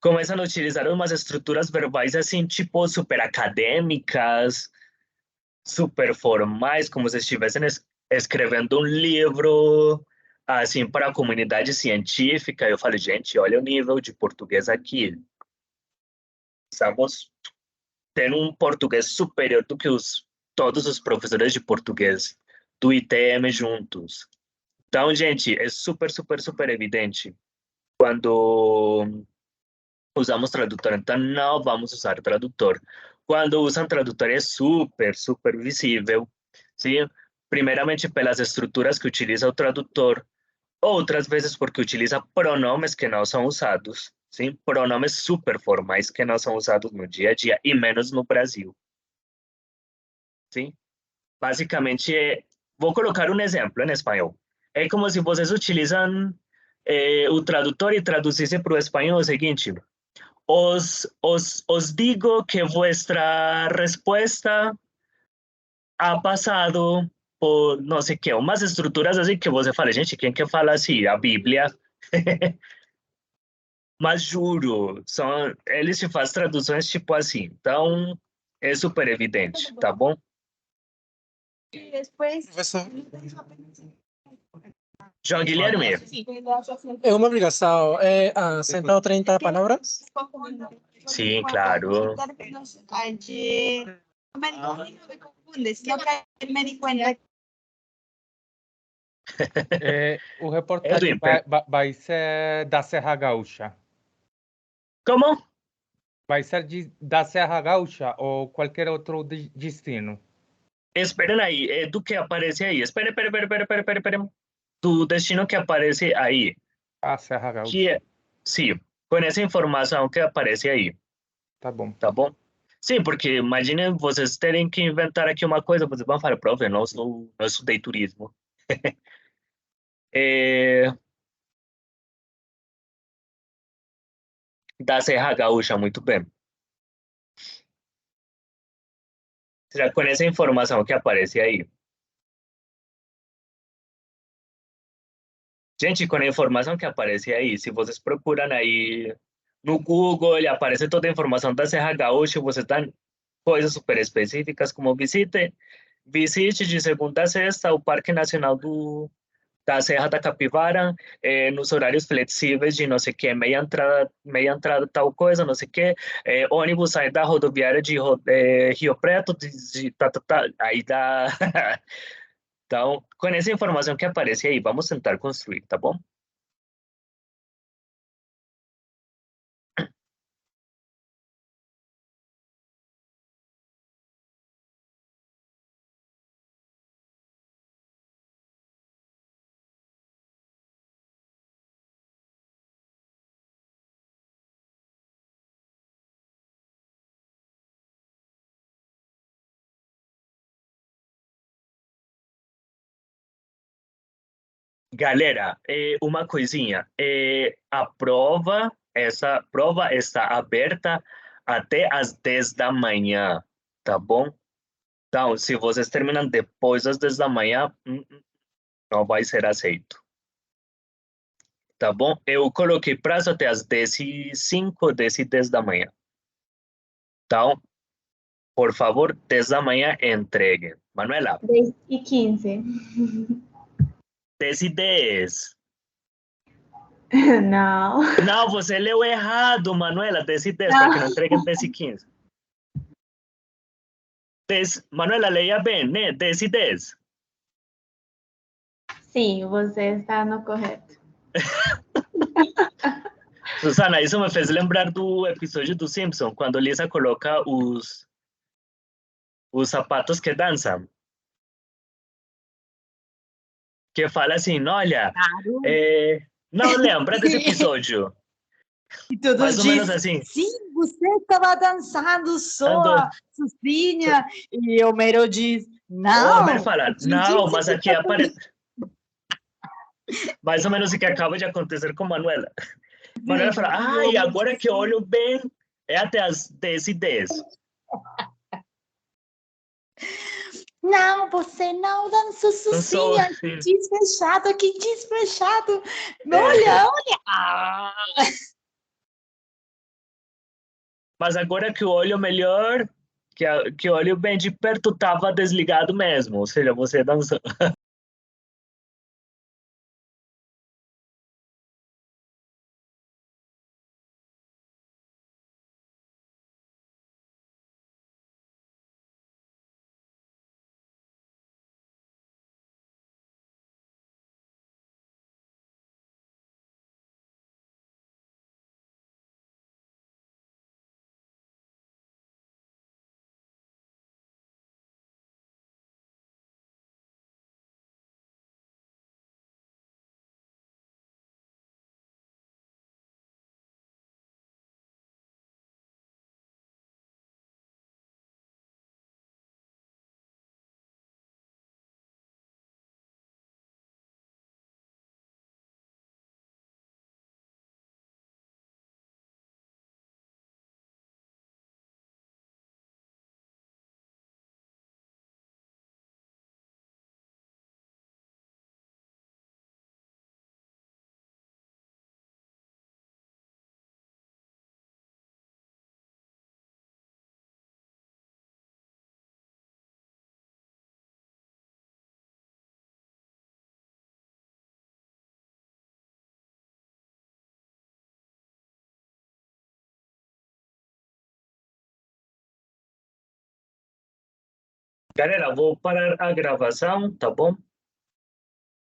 começam a utilizar umas estruturas verbais assim, tipo, super acadêmicas, super formais, como se estivessem escrevendo um livro, assim, para a comunidade científica. Eu falo, gente, olha o nível de português aqui. Estamos tendo um português superior do que todos os professores de português do ITM juntos. Então, gente, é super, super, super evidente quando usamos tradutor. Então, não vamos usar tradutor. Quando usam tradutor é super, super visível, sim? Primeiramente pelas estruturas que utiliza o tradutor, outras vezes porque utiliza pronomes que não são usados, sim? Pronomes super formais que não são usados no dia a dia e menos no Brasil, sim? Basicamente, vou colocar um exemplo em espanhol. É como se vocês utilizam o tradutor e traduzissem para o espanhol o seguinte: os digo que vuestra respuesta ha pasado por não sei o que, umas estruturas assim que você fala, gente, quem que fala assim? A Bíblia. Mas juro, eles te fazem traduções tipo assim. Então, é super evidente, tá bom? Y después, Professor, João Guilherme, é uma obrigação. É a 130 palavras? sim, claro. Ayer me confunde, sino que ayer me di cuenta O reportagem Edwin, vai ser da Serra Gaúcha. como? Vai ser da Serra Gaúcha ou qualquer outro destino? Esperen aí, do que aparece aí. Espera. Do destino que aparece aí. A Serra Gaúcha. Que é, sim, com essa informação que aparece aí, Tá bom. tá bom? Sim, porque imaginem vocês terem que inventar aqui uma coisa, vocês vão falar, prova, eu não estudei turismo. É, da Serra Gaúcha, muito bem. Já conhece a informação que aparece aí? Gente, com a informação que aparece aí, se vocês procuram aí no Google, ele aparece toda a informação da Serra Gaúcha, vocês dão coisas super específicas, como visite de segunda a sexta o Parque Nacional da Serra da Capivara, nos horários flexíveis de não sei o que, meia entrada tal coisa, não sei o que, ônibus sai da rodoviária de Rio Preto, aí dá... Então, com essa informação que aparece aí, vamos tentar construir, tá bom? Galera, uma coisinha, essa prova está aberta até às 10 da manhã, tá bom? Então, se vocês terminam depois das 10 da manhã, não vai ser aceito, tá bom? Eu coloquei prazo até às 10h05, 10h10 da manhã. Então, por favor, 10 da manhã, entreguem. Manuela, 10:15. 10h10. No. Não, você leu errado, Manuela, 10h10, para que não entreguem 10h15. Manuela, leia bem, né? 10h10. Sim, você está no correto. Susana, isso me fez lembrar do episódio do Simpson, quando Lisa coloca os sapatos que dançam. Que fala assim, olha, não lembra desse episódio? e todos Mais ou menos dizem, assim. sim, você estava dançando só Andou. a Suzinha. E o Homero diz, não. Homer fala, não, mas aqui aparece... Mais ou menos o que acaba de acontecer com Manuela. Manuela fala, ai, agora que eu olho bem, é até às 10h10. Não, você não dançou Suzinha. Sim. Que despechado. Olha. Mas agora que eu olho melhor, que eu olho bem de perto, estava desligado mesmo. Ou seja, você dançou. Galera, vou parar a gravação, tá bom?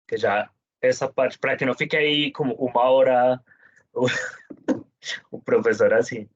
Que já essa parte, para que não fique aí como 1 hora o professor assim.